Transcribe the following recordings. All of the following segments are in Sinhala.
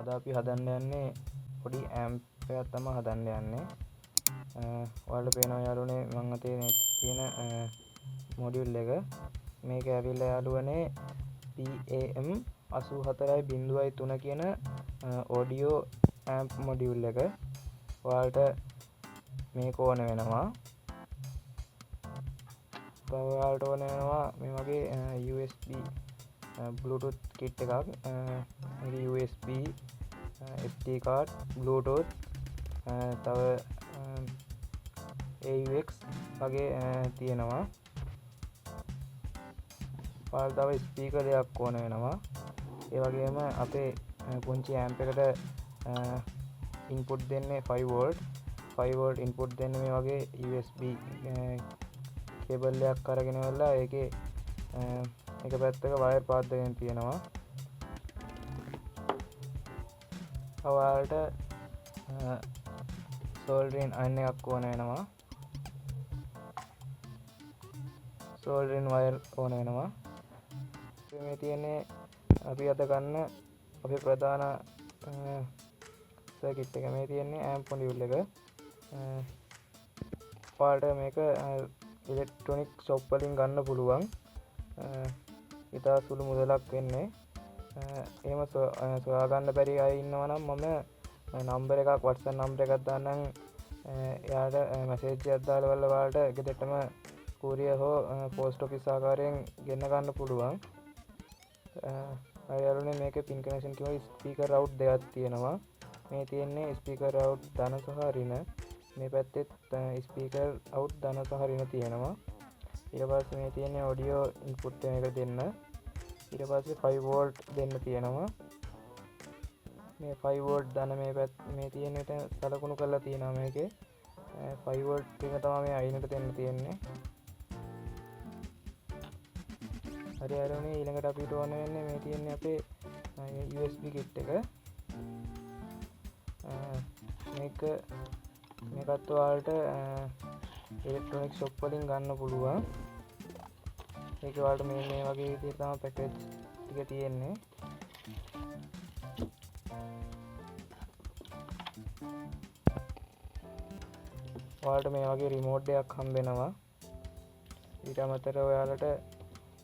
අද අපි හදන්න යන්නේ පොඩි ඇම්ප් එකක් තමයි හදන්න යන්නේ. ඔයාලට පේනවා යාළුවනේ මම අතේ තියෙන මොඩියුල් එක. මේක ඇවිල්ලා යාළුවනේ PAM 84.03 කියන ඔඩියෝ ඇම්ප් මොඩියුල් එක. ඔයාලට මේක ඕන වෙනවා. තව ඔයාලට ඕන වෙනවා මේ වගේ USB Bluetooth kit එකක්. මේක USB SD card Bluetooth තව AUX වගේ තියෙනවා. ඔයාලට තව ස්පීකර් දෙකක් ඕන වෙනවා. ඒ වගේම අපේ පුංචි ඇම්ප් එකට ඉන්පුට් දෙන්නේ 5 volt. 5 volt ඉන්පුට් දෙන්නේ මේ වගේ USB කේබල් එකක් අරගෙන වෙලා ඒකේ එක පැත්තක වයර් පාත් දෙකක් තියෙනවා. ඔයාලට සෝල්ඩරින් අයන් එකක් ඕන වෙනවා. සෝල්ඩරින් වයර් ඕන වෙනවා. මේ තියෙන්නේ අපි අද ගන්න අපේ ප්‍රධාන සර්කිට් එක. මේ තියෙන්නේ ඇම්ප් මොඩියුල් එක. ඔයාලට මේක ඉලෙක්ට්‍රොනික් ෂොප් වලින් ගන්න පුළුවන්. ඉතා සුළු මුදලක් වෙන්නේ. එහෙම සොයා ගන්න බැරි අය ඉන්නවා නම් මම නම්බර් එකක් WhatsApp නම්බර් එකක් දාන්නම්. එයාට මැසේජ් එකක් දාලා ඔයාලට ගෙදරටම කූරියර් හෝ පෝස්ට් ඔෆිස් ආකාරයෙන් ගෙන්න ගන්න පුළුවන්. අයරුනේ මේකේ පින් කනෙක්ෂන් කිව්ව ස්පීකර් අවුට් දෙකක් තියෙනවා. මේ තියෙන්නේ ස්පීකර් අවුට් ධන සහ ඍණ. මේ පැත්තේ ස්පීකර් අවුට් ධන සහ ඍණ තියෙනවා. ඊට පස්සේ මේ තියෙන්නේ ඔඩියෝ ඉන්පුට් එක දෙන්න. ඊට පස්සේ 5 volt දෙන්න තියෙනවා. මේ 5 volt ධන මේ තියෙන විට සලකුණු කරලා තියෙනවා මේකේ. 5 volt එක තමයි මේ අයිනට දෙන්න තියෙන්නේ. හරි අරනේ ඊළඟට අපිට ඕන වෙන්නේ මේ තියෙන්නේ අපේ USB kit එක. මේකත් ඔයාලට ඉලෙක්ට්‍රොනික් ෂොප් වලින් ගන්න පුළුවන්. ඒක ඔයාලට මේ වගේ විදිහට තමයි පැකේජ් ටික තියෙන්නේ. ඔයාලට මේ වගේ රිමෝට් එකක් හම්බ වෙනවා. ඊට අමතරව ඔයාලට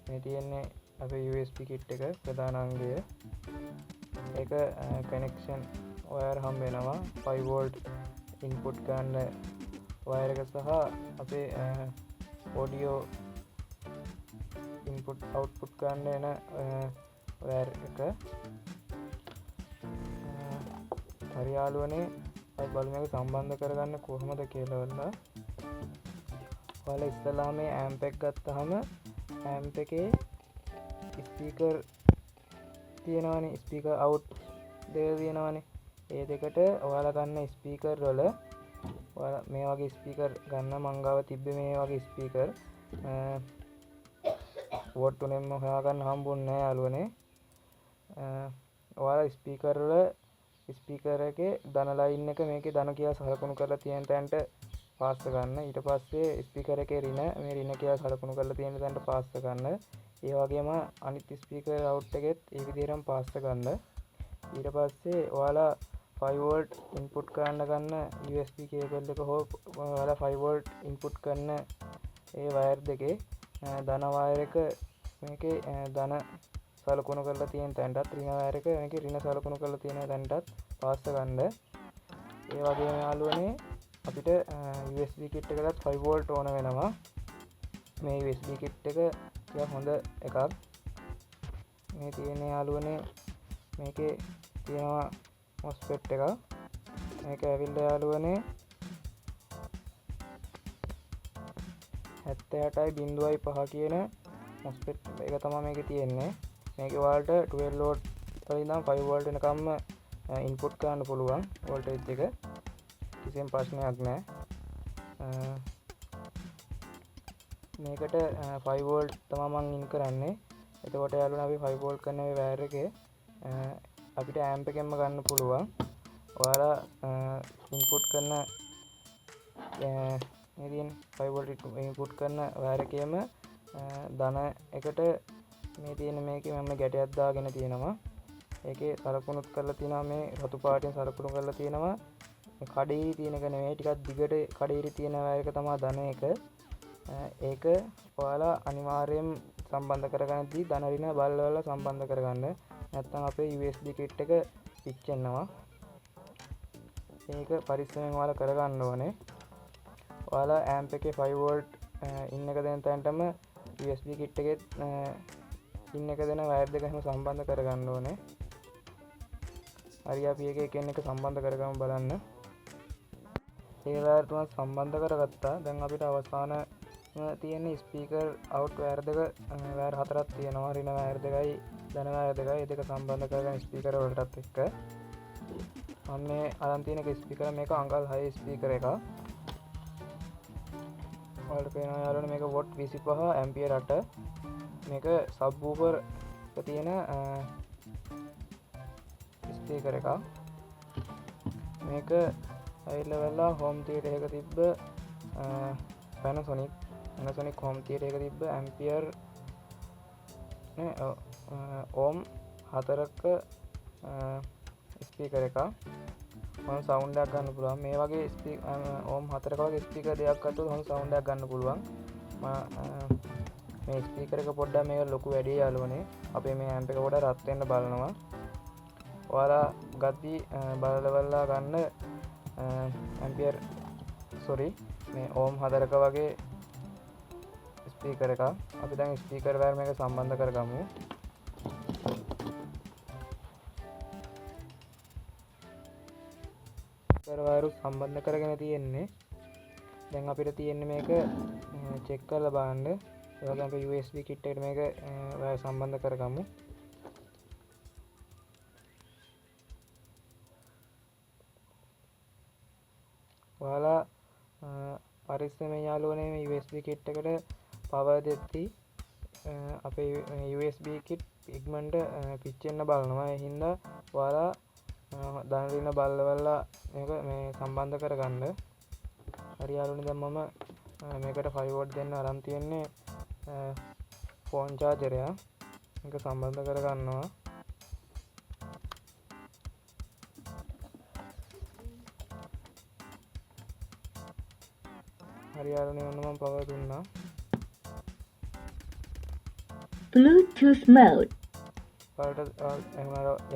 මේ තියෙන්නේ අපේ USB kit එක ප්‍රධාන අංගය. ඒක කනෙක්ෂන් වයර් හම්බ වෙනවා. 5 volt ඉන්පුට් ගන්න වයර් එක සහ අපේ ඔඩියෝ ඉන්පුට් අවුට්පුට් ගන්න එන වයර් එක. හරි යාළුවනේ අපි බලමු මේක සම්බන්ධ කරගන්න කොහොමද කියලා වල්ලා. ඔයාලා ඉස්සෙල්ලා මේ ඇම්ප් එක ගත්තාම ඇම්ප් එකේ ස්පීකර් තියෙනවානේ. ස්පීකර් අවුට් දෙක තියෙනවානේ. ඒ දෙකට ඔයාලා ගන්න ස්පීකර් වල ඔයාලා මේ වගේ ස්පීකර් ගන්න මං ගාව තිබ්බේ මේ වගේ ස්පීකර්. වෝට් තුනෙන්ම හොයාගන්න හම්බුන්නේ නැහැ යාළුවනේ. ඔයාලා ස්පීකර් වල ස්පීකර් එකේ ධන ලයින් එක මේකේ ධන කියලා සලකුණු කරලා තියෙන තැනට පාස් ගන්න. ඊට පස්සේ ස්පීකර් එකේ ඍණ මේ ඍණ කියලා සලකුණු කරලා තියෙන තැනට පාස් ගන්න. ඒ වගේම අනිත් ස්පීකර් අවුට් එකෙත් ඒ විදිහටම පාස් ගන්න. ඊට පස්සේ ඔයාලා 5 volt ඉන්පුට් ගන්න USB කේබල් එක හෝ ඔයාලා 5 volt ඉන්පුට් කරන ඒ වයර් දෙකේ ධන වයර් එක මේකේ ධන සලකුණු කරලා තියෙන තැනටත් ඍණ වයර් එක මේකේ ඍණ සලකුණු කරලා තියෙන තැනටත් පාස් ගන්න. ඒ වගේම යාළුවනේ අපිට USB kit එකකට 5 volt ඕන වෙනවා. මේ USB kit එක ටිකක් හොඳ එකක්. මේ තියෙන යාළුවනේ මේකේ තියෙනවා MOSFET එක. මේක ඇවිල්ලා යාළුවනේ 78.5 කියන MOSFET එක තමයි මේකේ තියෙන්නේ. මේකේ ඔයාලට 12 volt වලින් ඉඳන් 5 volt වෙනකම්ම ඉන්පුට් ගන්න පුළුවන් වෝල්ටේජ් එක. කිසිම ප්‍රශ්නයක් නැහැ. මේකට 5 volt තමයි මම ඉන් කරන්නේ. එතකොට යාළුවනේ අපි 5 volt කරන මේ වයර් එකේ අපිට ඇම්ප් එකෙන්ම ගන්න පුළුවන්. ඔයාලා ඉන්පුට් කරන මේ තියෙන 5 volt ඉන්පුට් කරන වයර් එකේම ධන එකට මේ තියෙන මේකේ මම ගැටයක් දාගෙන තියෙනවා. ඒකේ සලකුණුත් කරලා තියෙනවා මේ රතු පාටින් සලකුණු කරලා තියෙනවා. කඩේරි තියෙනක නෙමෙයි ටිකක් දිගට කඩේරි තියෙන වයර් එක තමයි ධන එක. ඒක ඔයාලා අනිවාර්යයෙන් සම්බන්ධ කරගන්නදී ධන ඍණ බල්වල සම්බන්ධ කරගන්න. නැත්නම් අපේ USB kit එක පිච්චෙනවා. ඒක පරිස්සමෙන් ඔයාලා කරගන්න ඕනේ. ඔයාලා amp එකේ 5 volt in එක දෙන තැනටම USB kit එකේ in එක දෙන වයර් දෙක එහෙම සම්බන්ධ කරගන්න ඕනේ. හරි අපි එකෙන් එක සම්බන්ධ කරගමු බලන්න. ඒ වයර් තුන සම්බන්ධ කරගත්තා. දැන් අපිට අවසාන තියෙන ස්පීකර් අවුට් වයර් දෙක වයර් හතරක් තියෙනවා. ඍණ වයර් දෙකයි ධන වයර් දෙකයි. ඒ දෙක සම්බන්ධ කරගෙන ස්පීකර් වලටත් එක්ක මම මේ අරන් තියෙන ස්පීකර් මේක අංකල් 6 ස්පීකර් එකක්. ඔයාලට පේනවා යාළුවනේ මේක වොට් 25 ඇම්පියර් 8. මේක සබ් වූෆර් එක තියෙන ස්පීකර් එකක්. මේක අයිලවලා හෝම් තියටර් එක තිබ්බ Panasonic හෝම් තියටර් එක තිබ්බ ඇම්පියර් නේ ඕම් 4ක ස්පීකර් එකක්. හොඳ සවුන්ඩ් එකක් ගන්න පුළුවන්. මේ වගේ ඕම් 4ක වගේ ස්පීකර් දෙකක් අතට හොඳ සවුන්ඩ් එකක් ගන්න පුළුවන්. මේ ස්පීකර් එක පොඩ්ඩක් මේක ලොකු වැඩි යාළුවනේ. අපේ මේ ඇම්ප් එක පොඩ්ඩක් රත් වෙන්න බලනවා. ඔයාලා ගද්දි බලලා ගන්න ඇම්පියර් මේ ඕම් 4ක වගේ ස්පීකර් එකක්. අපි දැන් ස්පීකර් වයර් මේක සම්බන්ධ කරගමු. ස්පීකර් වයර් සම්බන්ධ කරගෙන තියෙන්නේ. දැන් අපිට තියෙන්නේ මේක චෙක් කරලා බලන්න. ඒ වගේම අපි USB kit එකට මේක වයර් සම්බන්ධ කරගමු. ඔයාලා පරිස්සමෙන් යාළුවනේ මේ USB kit එකට power දෙද්දී අපේ USB kit pigment පිච්චෙන්න බලනවා. ඒ හින්දා ඔයාලා ධන ඍණ බලවලා මේක මේ සම්බන්ධ කරගන්න. හරි යාළුවනේ දැන් මම මේකට 5 volt දෙන්න අරන් තියෙන්නේ ෆෝන් charger එක. මේක සම්බන්ධ කරගන්නවා. හරි යාළුවනේ ඔන්න මම power දුන්නා. Bluetooth mode.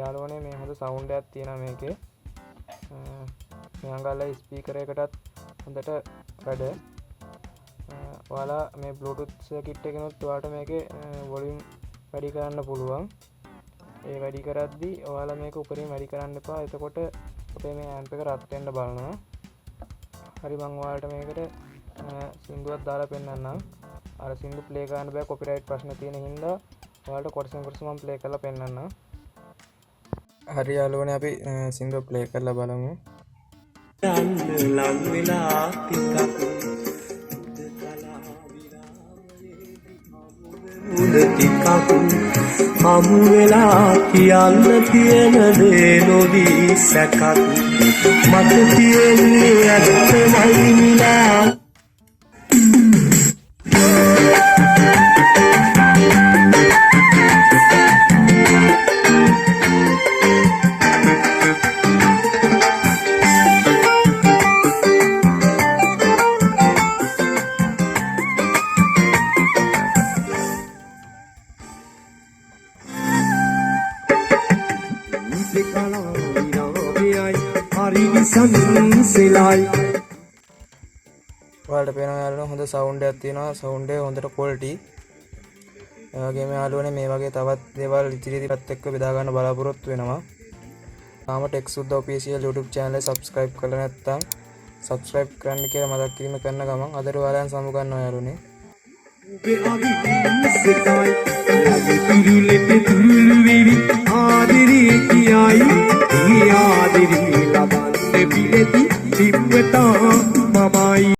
යාළුවනේ මේ හොඳ සවුන්ඩ් එකක් තියෙනවා මේකේ. මේ අංගල්ල ස්පීකර් එකටත් හොඳට වැඩ. ඔයාලා මේ Bluetooth circuit එකනොත් ඔයාලට මේකේ වොලියුම් වැඩි කරන්න පුළුවන්. ඒ වැඩි කරද්දී ඔයාලා මේක උඩින් වැඩි කරන්න එපා. එතකොට අපේ මේ amp එක රත් වෙන්න බලනවා. හරි මම ඔයාලට මේකට සින්දුවක් දාලා පෙන්නන්නම්. අර සින්දු ප්ලේ කරන්න බෑ කොපිරයිට් ප්‍රශ්න තියෙන හින්දා ඔයාලට කොටසෙන් කොටස මම ප්ලේ කරලා පෙන්නන්නම්. හරි යාළුවනේ අපි සින්දුව ප්ලේ කරලා බලමු. ලං වෙලා ටිකක් උද ටිකක් හමු වෙලා කියන්න තියෙන දේ නොවී සැකක් මට තියෙන්නේ ඇත්තමයි මිලා ඔයාලට පේනවා යාළුවනේ හොඳ සවුන්ඩ් එකක් තියෙනවා. සවුන්ඩ් එක හොඳට ක්වොලිටි. ඒ වගේම යාළුවනේ මේ වගේ තවත් දේවල් ඉදිරියටත් එක්ක බෙදා ගන්න බලාපොරොත්තු වෙනවා. තාම ටෙක් සුද්ද ඔෆිෂියල් YouTube channel එක subscribe කරලා නැත්නම් subscribe කරන්න කියලා මතක් කිරීම කරන ගමන් අදට ඔයාලයන් සමු ගන්නවා යාළුවනේ.